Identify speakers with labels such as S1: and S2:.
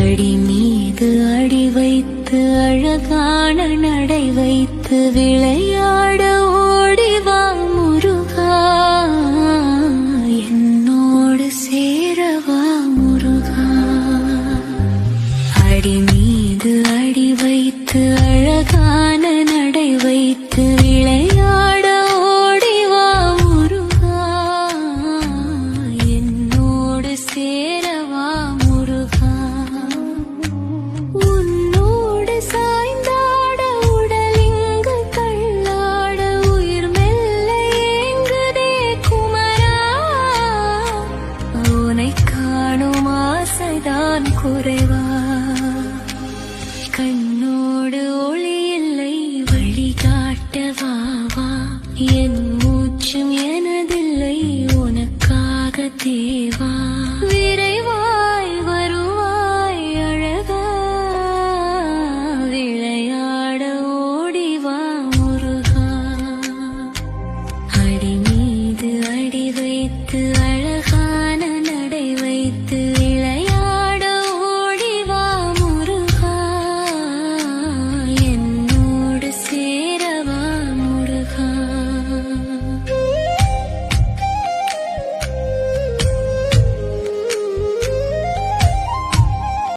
S1: அடி மீது அடி வைத்து அழகான நடை வைத்து விளையாட ஓடிவா முருகா, என்னோடு சேரவா முருகா. அடி மீது அடி வைத்து அழகான நடை வைத்து விளையாட ஓடிவா முருகா, என்னோடு சேரவா முருகா. உன்னோடு சாய்ந்தாட உடலிங்கு தள்ளாட உயிர் மெல்ல ஏங்குதே குமரா, உனை காணும் ஆசைதான் குறைவா. கண்